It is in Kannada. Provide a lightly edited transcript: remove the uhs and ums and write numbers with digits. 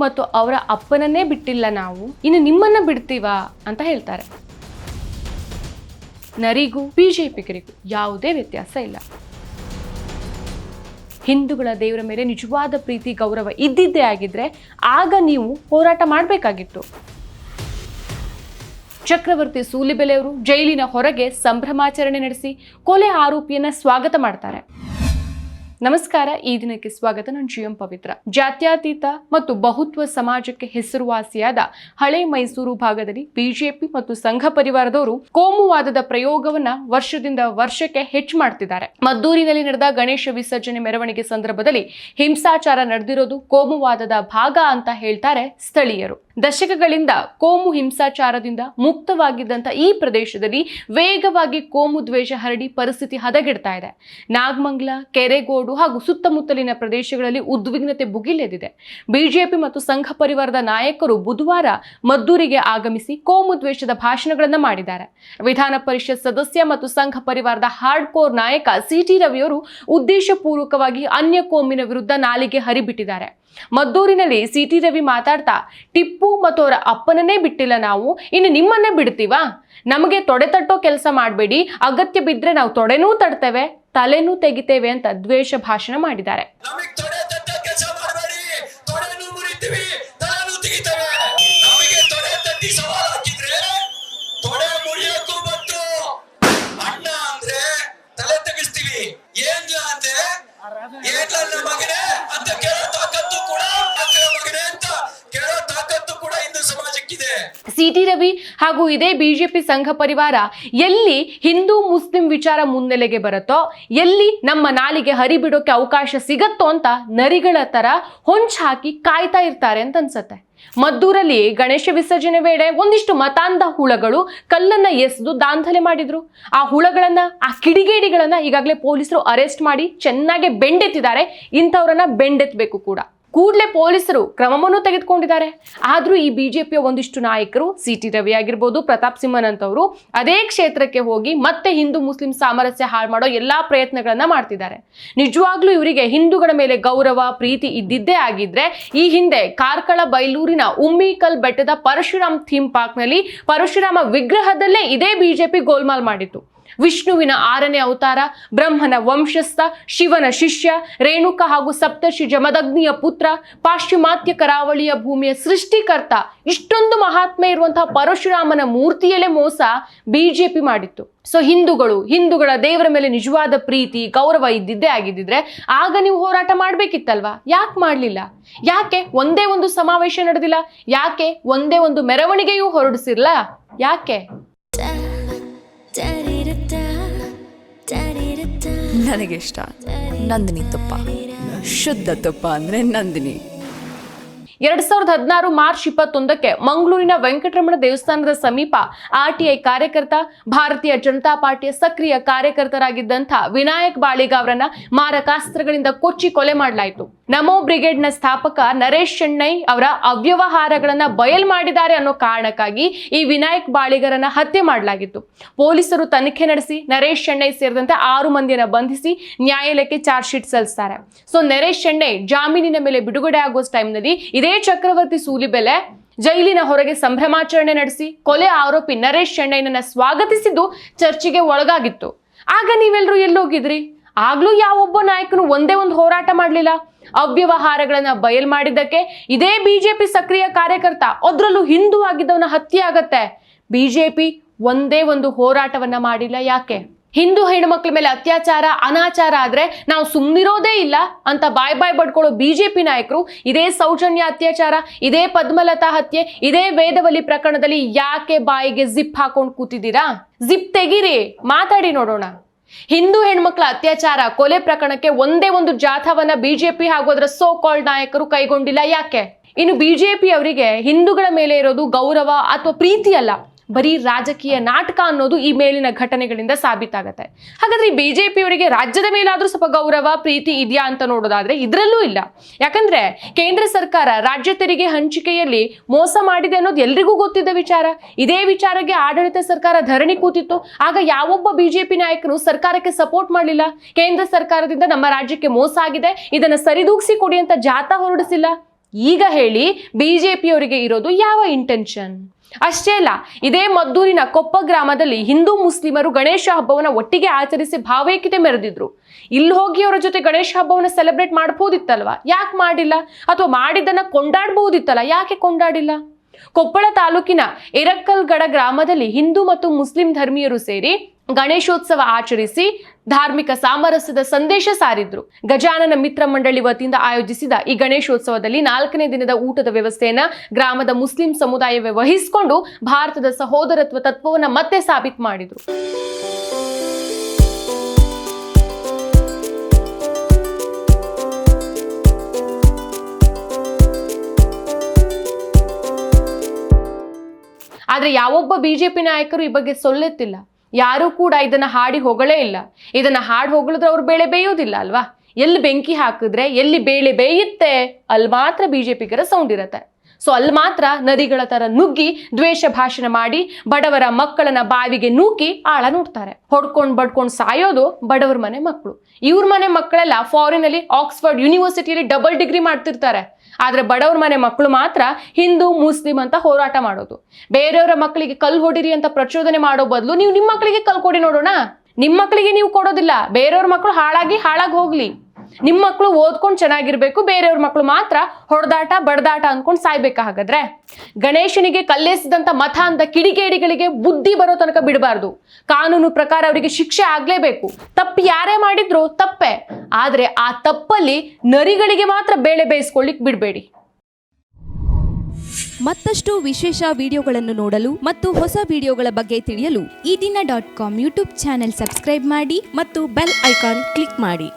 ಮತ್ತು ಅವರ ಅಪ್ಪನನ್ನೇ ಬಿಟ್ಟಿಲ್ಲ ನಾವು, ಇನ್ನು ನಿಮ್ಮನ್ನ ಬಿಡ್ತೀವಾ ಅಂತ ಹೇಳ್ತಾರೆ. ನರಿಗೂ ಬಿಜೆಪಿಗರಿಗೂ ಯಾವುದೇ ವ್ಯತ್ಯಾಸ ಇಲ್ಲ. ಹಿಂದೂಗಳ ದೇವರ ಮೇಲೆ ನಿಜವಾದ ಪ್ರೀತಿ ಗೌರವ ಇದ್ದಿದ್ದೇ ಆಗಿದ್ರೆ ಆಗ ನೀವು ಹೋರಾಟ ಮಾಡಬೇಕಾಗಿತ್ತು. ಚಕ್ರವರ್ತಿ ಸೂಲಿಬೆಲೆಯವರು ಜೈಲಿನ ಹೊರಗೆ ಸಂಭ್ರಮಾಚರಣೆ ನಡೆಸಿ ಕೊಲೆ ಆರೋಪಿಯನ್ನ ಸ್ವಾಗತ ಮಾಡ್ತಾರೆ. ನಮಸ್ಕಾರ, ಈ ದಿನಕ್ಕೆ ಸ್ವಾಗತ. ನಾನು GM ಪವಿತ್ರ. ಜಾತ್ಯತೀತ ಮತ್ತು ಬಹುತ್ವ ಸಮಾಜಕ್ಕೆ ಹೆಸರುವಾಸಿಯಾದ ಹಳೆ ಮೈಸೂರು ಭಾಗದಲ್ಲಿ ಬಿಜೆಪಿ ಮತ್ತು ಸಂಘ ಪರಿವಾರದವರು ಕೋಮುವಾದದ ಪ್ರಯೋಗವನ್ನ ವರ್ಷದಿಂದ ವರ್ಷಕ್ಕೆ ಹೆಚ್ಚು ಮಾಡ್ತಿದ್ದಾರೆ. ಮದ್ದೂರಿನಲ್ಲಿ ನಡೆದ ಗಣೇಶ ವಿಸರ್ಜನೆ ಮೆರವಣಿಗೆ ಸಂದರ್ಭದಲ್ಲಿ ಹಿಂಸಾಚಾರ ನಡೆದಿರೋದು ಕೋಮುವಾದದ ಭಾಗ ಅಂತ ಹೇಳ್ತಾರೆ ಸ್ಥಳೀಯರು. ದಶಕಗಳಿಂದ ಕೋಮು ಹಿಂಸಾಚಾರದಿಂದ ಮುಕ್ತವಾಗಿದ್ದಂಥ ಈ ಪ್ರದೇಶದಲ್ಲಿ ವೇಗವಾಗಿ ಕೋಮು ದ್ವೇಷ ಹರಡಿ ಪರಿಸ್ಥಿತಿ ಹದಗೆಡ್ತಾ ಇದೆ. ನಾಗಮಂಗಲ, ಕೆರೆಗೋಡು ಹಾಗೂ ಸುತ್ತಮುತ್ತಲಿನ ಪ್ರದೇಶಗಳಲ್ಲಿ ಉದ್ವಿಗ್ನತೆ ಭುಗಿಲೆದಿದೆ. ಬಿಜೆಪಿ ಮತ್ತು ಸಂಘ ಪರಿವಾರದ ನಾಯಕರು ಬುಧವಾರ ಮದ್ದೂರಿಗೆ ಆಗಮಿಸಿ ಕೋಮು ದ್ವೇಷದ ಭಾಷಣಗಳನ್ನು ಮಾಡಿದ್ದಾರೆ. ವಿಧಾನ ಪರಿಷತ್ ಸದಸ್ಯ ಮತ್ತು ಸಂಘ ಪರಿವಾರದ ಹಾರ್ಡ್ ಕೋರ್ ನಾಯಕ CT ರವಿಯವರು ಉದ್ದೇಶಪೂರ್ವಕವಾಗಿ ಅನ್ಯ ಕೋಮಿನ ವಿರುದ್ಧ ನಾಲಿಗೆ ಹರಿಬಿಟ್ಟಿದ್ದಾರೆ. ಮದ್ದೂರಿನಲ್ಲಿ CT ರವಿ ಮಾತಾಡ್ತಾ, ಟಿಪ್ಪು ಮತ್ತು ಅವರ ಅಪ್ಪನನ್ನೇ ಬಿಟ್ಟಿಲ್ಲ ನಾವು, ಇನ್ನು ನಿಮ್ಮನ್ನೇ ಬಿಡ್ತೀವಾ? ನಮಗೆ ತೊಡೆ ತಟ್ಟೋ ಕೆಲಸ ಮಾಡಬೇಡಿ, ಅಗತ್ಯ ಬಿದ್ರೆ ನಾವು ತೊಡೆನೂ ತಡ್ತೇವೆ, ತಲೆನೂ ತೆಗಿತೇವೆ ಅಂತ ದ್ವೇಷ ಭಾಷಣ ಮಾಡಿದ್ದಾರೆ. CT ರವಿ ಹಾಗೂ ಇದೇ ಬಿಜೆಪಿ ಸಂಘ ಪರಿವಾರ ಎಲ್ಲಿ ಹಿಂದೂ ಮುಸ್ಲಿಂ ವಿಚಾರ ಮುನ್ನೆಲೆಗೆ ಬರುತ್ತೋ, ಎಲ್ಲಿ ನಮ್ಮ ನಾಲಿಗೆ ಹರಿಬಿಡೋಕೆ ಅವಕಾಶ ಸಿಗತ್ತೋ ಅಂತ ನರಿಗಳ ತರ ಹೊಂಚ್ ಹಾಕಿ ಕಾಯ್ತಾ ಇರ್ತಾರೆ ಅಂತ ಅನ್ಸತ್ತೆ. ಮದ್ದೂರಲ್ಲಿ ಗಣೇಶ ವಿಸರ್ಜನೆ ವೇಳೆ ಒಂದಿಷ್ಟು ಮತಾಂಧ ಹುಳಗಳು ಕಲ್ಲನ್ನ ಎಸೆದು ದಾಂಧಲೆ ಮಾಡಿದ್ರು. ಆ ಹುಳಗಳನ್ನ, ಆ ಕಿಡಿಗೇಡಿಗಳನ್ನ ಈಗಾಗಲೇ ಪೊಲೀಸರು ಅರೆಸ್ಟ್ ಮಾಡಿ ಚೆನ್ನಾಗಿ ಬೆಂಡೆತ್ತಿದ್ದಾರೆ. ಇಂಥವ್ರನ್ನ ಬೆಂಡೆತ್ತಬೇಕು ಕೂಡ. ಕೂಡಲೇ ಪೊಲೀಸರು ಕ್ರಮವನ್ನು ತೆಗೆದುಕೊಂಡಿದ್ದಾರೆ. ಆದ್ರೂ ಈ ಬಿಜೆಪಿಯ ಒಂದಿಷ್ಟು ನಾಯಕರು, CT ರವಿ ಆಗಿರ್ಬೋದು, ಪ್ರತಾಪ್ ಸಿಂಹನ್ ಅಂತವರು ಅದೇ ಕ್ಷೇತ್ರಕ್ಕೆ ಹೋಗಿ ಮತ್ತೆ ಹಿಂದೂ ಮುಸ್ಲಿಂ ಸಾಮರಸ್ಯ ಹಾಳು ಮಾಡೋ ಎಲ್ಲಾ ಪ್ರಯತ್ನಗಳನ್ನ ಮಾಡ್ತಿದ್ದಾರೆ. ನಿಜವಾಗ್ಲೂ ಇವರಿಗೆ ಹಿಂದೂಗಳ ಮೇಲೆ ಗೌರವ ಪ್ರೀತಿ ಇದ್ದಿದ್ದೇ ಆಗಿದ್ರೆ ಈ ಹಿಂದೆ ಕಾರ್ಕಳ ಬೈಲೂರಿನ ಉಮ್ಮಿಕಲ್ ಬೆಟ್ಟದ ಪರಶುರಾಮ್ ಥೀಮ್ ಪಾರ್ಕ್ ನಲ್ಲಿ ಪರಶುರಾಮ ವಿಗ್ರಹದಲ್ಲೇ ಇದೇ ಬಿಜೆಪಿ ಗೋಲ್ಮಾಲ್ ಮಾಡಿತ್ತು. ವಿಷ್ಣುವಿನ 6ನೇ ಅವತಾರ, ಬ್ರಹ್ಮನ ವಂಶಸ್ಥ, ಶಿವನ ಶಿಷ್ಯ, ರೇಣುಕ ಹಾಗೂ ಸಪ್ತರ್ಷಿ ಜಮದಗ್ನಿಯ ಪುತ್ರ, ಪಾಶ್ಚಿಮಾತ್ಯ ಕರಾವಳಿಯ ಭೂಮಿಯ ಸೃಷ್ಟಿಕರ್ತ, ಇಷ್ಟೊಂದು ಮಹಾತ್ಮೆ ಇರುವಂತಹ ಪರಶುರಾಮನ ಮೂರ್ತಿಯಲ್ಲೇ ಮೋಸ ಬಿಜೆಪಿ ಮಾಡಿತ್ತು. ಸೊ ಹಿಂದೂಗಳ ದೇವರ ಮೇಲೆ ನಿಜವಾದ ಪ್ರೀತಿ ಗೌರವ ಇದ್ದಿದ್ದೇ ಆಗಿದ್ದಿದ್ರೆ ಆಗ ನೀವು ಹೋರಾಟ ಮಾಡ್ಬೇಕಿತ್ತಲ್ವಾ? ಯಾಕೆ ಮಾಡ್ಲಿಲ್ಲ? ಯಾಕೆ ಒಂದೇ ಒಂದು ಸಮಾವೇಶ ನಡೆದಿಲ್ಲ? ಯಾಕೆ ಒಂದೇ ಒಂದು ಮೆರವಣಿಗೆಯೂ ಹೊರಡಿಸಿರ್ಲ? ಯಾಕೆ? ನನಗೆ ಇಷ್ಟ ನಂದಿನಿ ತುಪ್ಪ, ಶುದ್ಧ ತುಪ್ಪ ಅಂದ್ರೆ ನಂದಿನಿ. 2016 ಮಾರ್ಚ್ 21ಕ್ಕೆ ಮಂಗಳೂರಿನ ವೆಂಕಟರಮಣ ದೇವಸ್ಥಾನದ ಸಮೀಪ RTI ಕಾರ್ಯಕರ್ತ, ಭಾರತೀಯ ಜನತಾ ಪಾರ್ಟಿಯ ಸಕ್ರಿಯ ಕಾರ್ಯಕರ್ತರಾಗಿದ್ದಂಥ ವಿನಾಯಕ್ ಬಾಳಿಗ ಅವರನ್ನ ಮಾರಕಾಸ್ತ್ರಗಳಿಂದ ಕೊಚ್ಚಿ ಕೊಲೆ ಮಾಡಲಾಯಿತು. ನಮೋ ಬ್ರಿಗೇಡ್ನ ಸ್ಥಾಪಕ ನರೇಶ್ ಶೆಣೈ ಅವರ ಅವ್ಯವಹಾರಗಳನ್ನ ಬಯಲ್ ಮಾಡಿದ್ದಾರೆ ಅನ್ನೋ ಕಾರಣಕ್ಕಾಗಿ ಈ ವಿನಾಯಕ್ ಬಾಳಿಗರನ್ನ ಹತ್ಯೆ ಮಾಡಲಾಗಿತ್ತು. ಪೊಲೀಸರು ತನಿಖೆ ನಡೆಸಿ ನರೇಶ್ ಶೆಣೈ ಸೇರಿದಂತೆ 6 ಮಂದಿಯನ್ನ ಬಂಧಿಸಿ ನ್ಯಾಯಾಲಯಕ್ಕೆ ಚಾರ್ಜ್ ಶೀಟ್ ಸಲ್ಲಿಸ್ತಾರೆ. ಸೊ ನರೇಶ್ ಶೆಣೈ ಜಾಮೀನಿನ ಮೇಲೆ ಬಿಡುಗಡೆ ಆಗೋ ಟೈಮ್ನಲ್ಲಿ ಇದೇ ಚಕ್ರವರ್ತಿ ಸೂಲಿಬೆಲೆ ಜೈಲಿನ ಹೊರಗೆ ಸಂಭ್ರಮಾಚರಣೆ ನಡೆಸಿ ಕೊಲೆ ಆರೋಪಿ ನರೇಶ್ ಶೆಣೈನನ್ನ ಸ್ವಾಗತಿಸಿದ್ದು ಚರ್ಚೆಗೆ ಒಳಗಾಗಿತ್ತು. ಆಗ ನೀವೆಲ್ಲರೂ ಎಲ್ಲೋಗಿದ್ರಿ? ಆಗ್ಲೂ ಯಾವೊಬ್ಬ ನಾಯಕನು ಒಂದೇ ಒಂದು ಹೋರಾಟ ಮಾಡಲಿಲ್ಲ. ಅವ್ಯವಹಾರಗಳನ್ನ ಬಯಲ್ ಮಾಡಿದ್ದಕ್ಕೆ ಇದೇ ಬಿಜೆಪಿ ಸಕ್ರಿಯ ಕಾರ್ಯಕರ್ತ, ಅದ್ರಲ್ಲೂ ಹಿಂದೂ ಆಗಿದ್ದವನ ಹತ್ಯೆ ಆಗತ್ತೆ. ಬಿಜೆಪಿ ಒಂದೇ ಒಂದು ಹೋರಾಟವನ್ನ ಮಾಡಿಲ್ಲ. ಯಾಕೆ? ಹಿಂದೂ ಹೆಣ್ಮಕ್ಳ ಮೇಲೆ ಅತ್ಯಾಚಾರ ಅನಾಚಾರ ಆದ್ರೆ ನಾವು ಸುಮ್ಮನಿರೋದೇ ಇಲ್ಲ ಅಂತ ಬಾಯ್ ಬಡ್ಕೊಳ್ಳೋ ಬಿಜೆಪಿ ನಾಯಕರು ಇದೇ ಸೌಜನ್ಯ ಅತ್ಯಾಚಾರ, ಇದೇ ಪದ್ಮಲತಾ ಹತ್ಯೆ, ಇದೇ ವೇದವಲ್ಲಿ ಪ್ರಕರಣದಲ್ಲಿ ಯಾಕೆ ಬಾಯಿಗೆ ಜಿಪ್ ಹಾಕೊಂಡು ಕೂತಿದ್ದೀರಾ? ಜಿಪ್ ತೆಗೀರಿ, ಮಾತಾಡಿ ನೋಡೋಣ. ಹಿಂದೂ ಹೆಣ್ಮಕ್ಳ ಅತ್ಯಾಚಾರ ಕೊಲೆ ಪ್ರಕರಣಕ್ಕೆ ಒಂದೇ ಒಂದು ಜಾಥಾವನ್ನ ಬಿಜೆಪಿ ಹಾಗೂ ಅದರ ಸೋ ಕಾಲ್ಡ್ ನಾಯಕರು ಕೈಗೊಂಡಿಲ್ಲ. ಯಾಕೆ? ಇನ್ನು ಬಿಜೆಪಿ ಅವರಿಗೆ ಹಿಂದೂಗಳ ಮೇಲೆ ಇರೋದು ಗೌರವ ಅಥವಾ ಪ್ರೀತಿ ಅಲ್ಲ, ಬರೀ ರಾಜಕೀಯ ನಾಟಕ ಅನ್ನೋದು ಈ ಮೇಲಿನ ಘಟನೆಗಳಿಂದ ಸಾಬೀತಾಗತ್ತೆ. ಹಾಗಾದ್ರೆ ಬಿಜೆಪಿ ಅವರಿಗೆ ರಾಜ್ಯದ ಮೇಲಾದ್ರೂ ಸ್ವಲ್ಪ ಗೌರವ ಪ್ರೀತಿ ಇದೆಯಾ ಅಂತ ನೋಡೋದಾದ್ರೆ ಇದ್ರಲ್ಲೂ ಇಲ್ಲ. ಯಾಕಂದ್ರೆ ಕೇಂದ್ರ ಸರ್ಕಾರ ರಾಜ್ಯ ತೆರಿಗೆ ಹಂಚಿಕೆಯಲ್ಲಿ ಮೋಸ ಮಾಡಿದೆ ಅನ್ನೋದು ಎಲ್ರಿಗೂ ಗೊತ್ತಿದ್ದ ವಿಚಾರ. ಇದೇ ವಿಚಾರಕ್ಕೆ ಆಡಳಿತ ಸರ್ಕಾರ ಧರಣಿ ಕೂತಿತ್ತು. ಆಗ ಯಾವೊಬ್ಬ ಬಿಜೆಪಿ ನಾಯಕರು ಸರ್ಕಾರಕ್ಕೆ ಸಪೋರ್ಟ್ ಮಾಡಲಿಲ್ಲ. ಕೇಂದ್ರ ಸರ್ಕಾರದಿಂದ ನಮ್ಮ ರಾಜ್ಯಕ್ಕೆ ಮೋಸ ಆಗಿದೆ, ಇದನ್ನ ಸರಿದೂಗಿಸಿ ಕೊಡಿ ಅಂತ ಜಾಥಾ ಹೊರಡಿಸಿಲ್ಲ. ಈಗ ಹೇಳಿ ಬಿಜೆಪಿಯವರಿಗೆ ಇರೋದು ಯಾವ ಇಂಟೆನ್ಷನ್? ಅಷ್ಟೇ ಅಲ್ಲ, ಇದೇ ಮದ್ದೂರಿನ ಕೊಪ್ಪ ಗ್ರಾಮದಲ್ಲಿ ಹಿಂದೂ ಮುಸ್ಲಿಮರು ಗಣೇಶ ಹಬ್ಬವನ್ನ ಒಟ್ಟಿಗೆ ಆಚರಿಸಿ ಭಾವೈಕ್ಯತೆ ಮೆರೆದಿದ್ರು. ಇಲ್ಲಿ ಹೋಗಿ ಅವರ ಜೊತೆ ಗಣೇಶ ಹಬ್ಬವನ್ನ ಸೆಲೆಬ್ರೇಟ್ ಮಾಡಬಹುದಿತ್ತಲ್ವಾ? ಯಾಕೆ ಮಾಡಿಲ್ಲ? ಅಥವಾ ಮಾಡಿದ್ದನ್ನ ಕೊಂಡಾಡಬಹುದಿತ್ತಲ್ಲ, ಯಾಕೆ ಕೊಂಡಾಡಿಲ್ಲ? ಕೊಪ್ಪಳ ತಾಲೂಕಿನ ಎರಕಲ್ಗಡ ಗ್ರಾಮದಲ್ಲಿ ಹಿಂದೂ ಮತ್ತು ಮುಸ್ಲಿಂ ಧರ್ಮೀಯರು ಸೇರಿ ಗಣೇಶೋತ್ಸವ ಆಚರಿಸಿ ಧಾರ್ಮಿಕ ಸಾಮರಸ್ಯದ ಸಂದೇಶ ಸಾರಿದ್ರು. ಗಜಾನನ ಮಿತ್ರ ಮಂಡಳಿ ವತಿಯಿಂದ ಆಯೋಜಿಸಿದ ಈ ಗಣೇಶೋತ್ಸವದಲ್ಲಿ 4ನೇ ದಿನದ ಊಟದ ವ್ಯವಸ್ಥೆಯನ್ನ ಗ್ರಾಮದ ಮುಸ್ಲಿಂ ಸಮುದಾಯವೇ ವಹಿಸಿಕೊಂಡು ಭಾರತದ ಸಹೋದರತ್ವ ತತ್ವವನ್ನ ಮತ್ತೆ ಸಾಬೀತು ಮಾಡಿದ್ರು. ಆದ್ರೆ ಯಾವೊಬ್ಬ ಬಿಜೆಪಿ ನಾಯಕರು ಈ ಬಗ್ಗೆ ಸೊಲ್ಲೆತ್ತಿಲ್ಲ. ಯಾರು ಕೂಡ ಇದನ್ನ ಹಾಡಿ ಹೊಗಳೇ ಇಲ್ಲ. ಇದನ್ನ ಹಾಡಿ ಹೊಗಳಿದ್ರೆ ಅವ್ರು ಬೇಳೆ ಬೇಯೋದಿಲ್ಲ ಅಲ್ವಾ? ಎಲ್ಲಿ ಬೆಂಕಿ ಹಾಕಿದ್ರೆ ಎಲ್ಲಿ ಬೇಳೆ ಬೇಯುತ್ತೆ ಅಲ್ಲಿ ಮಾತ್ರ ಬಿಜೆಪಿಗರ ಸೌಂಡ್ ಇರತ್ತೆ. ಸೊ ಅಲ್ಲಿ ಮಾತ್ರ ನದಿಗಳ ತರ ನುಗ್ಗಿ ದ್ವೇಷ ಭಾಷಣ ಮಾಡಿ ಬಡವರ ಮಕ್ಕಳನ್ನ ಬಾವಿಗೆ ನೂಕಿ ಆಳ ನೋಡ್ತಾರೆ. ಹೊಡ್ಕೊಂಡ್ ಬಡ್ಕೊಂಡ್ ಸಾಯೋದು ಬಡವರ ಮನೆ ಮಕ್ಕಳು. ಇವ್ರ ಮನೆ ಮಕ್ಕಳೆಲ್ಲ ಫಾರಿನ್ ಅಲ್ಲಿ ಆಕ್ಸ್ಫರ್ಡ್ ಯೂನಿವರ್ಸಿಟಿಯಲ್ಲಿ ಡಬಲ್ ಡಿಗ್ರಿ ಮಾಡ್ತಿರ್ತಾರೆ. ಆದ್ರೆ ಬಡವ್ರ ಮನೆ ಮಕ್ಕಳು ಮಾತ್ರ ಹಿಂದೂ ಮುಸ್ಲಿಂ ಅಂತ ಹೋರಾಟ ಮಾಡೋದು. ಬೇರೆಯವರ ಮಕ್ಕಳಿಗೆ ಕಲ್ಲು ಹೊಡಿರಿ ಅಂತ ಪ್ರಚೋದನೆ ಮಾಡೋ ಬದಲು ನೀವು ನಿಮ್ಮ ಮಕ್ಕಳಿಗೆ ಕಲ್ಲು ಕೊಡಿ ನೋಡೋಣ. ನಿಮ್ಮ ಮಕ್ಕಳಿಗೆ ನೀವು ಕೊಡೋದಿಲ್ಲ, ಬೇರೆಯವ್ರ ಮಕ್ಕಳು ಹಾಳಾಗಿ ಹೋಗ್ಲಿ. ನಿಮ್ಮ ಮಕ್ಕಳು ಓದ್ಕೊಂಡು ಚೆನ್ನಾಗಿರ್ಬೇಕು, ಬೇರೆಯವ್ರ ಮಕ್ಕಳು ಮಾತ್ರ ಹೊಡೆದಾಟ ಬಡದಾಟ ಅನ್ಕೊಂಡು ಸಾಯ್ಬೇಕಾ? ಹಾಗಾದ್ರೆ ಗಣೇಶನಿಗೆ ಕಲ್ಲೆಸಿದಂತ ಮತ ಅಂತ ಕಿಡಿಗೇಡಿಗಳಿಗೆ ಬುದ್ಧಿ ಬರೋ ತನಕ ಬಿಡಬಾರ್ದು. ಕಾನೂನು ಪ್ರಕಾರ ಅವರಿಗೆ ಶಿಕ್ಷೆ ಆಗ್ಲೇಬೇಕು. ತಪ್ಪು ಯಾರೇ ಮಾಡಿದ್ರು ತಪ್ಪೆ. ಆದ್ರೆ ಆ ತಪ್ಪಲ್ಲಿ ನರಿಗಳಿಗೆ ಮಾತ್ರ ಬೇಳೆ ಬೇಯಿಸ್ಕೊಳ್ಳಿಕ್ ಬಿಡಬೇಡಿ. ಮತ್ತಷ್ಟು ವಿಶೇಷ ವಿಡಿಯೋಗಳನ್ನು ನೋಡಲು ಮತ್ತು ಹೊಸ ವಿಡಿಯೋಗಳ ಬಗ್ಗೆ ತಿಳಿಯಲು ಈ ದಿನ .com ಯೂಟ್ಯೂಬ್ ಚಾನೆಲ್ ಸಬ್ಸ್ಕ್ರೈಬ್ ಮಾಡಿ ಮತ್ತು ಬೆಲ್ ಐಕಾನ್ ಕ್ಲಿಕ್ ಮಾಡಿ.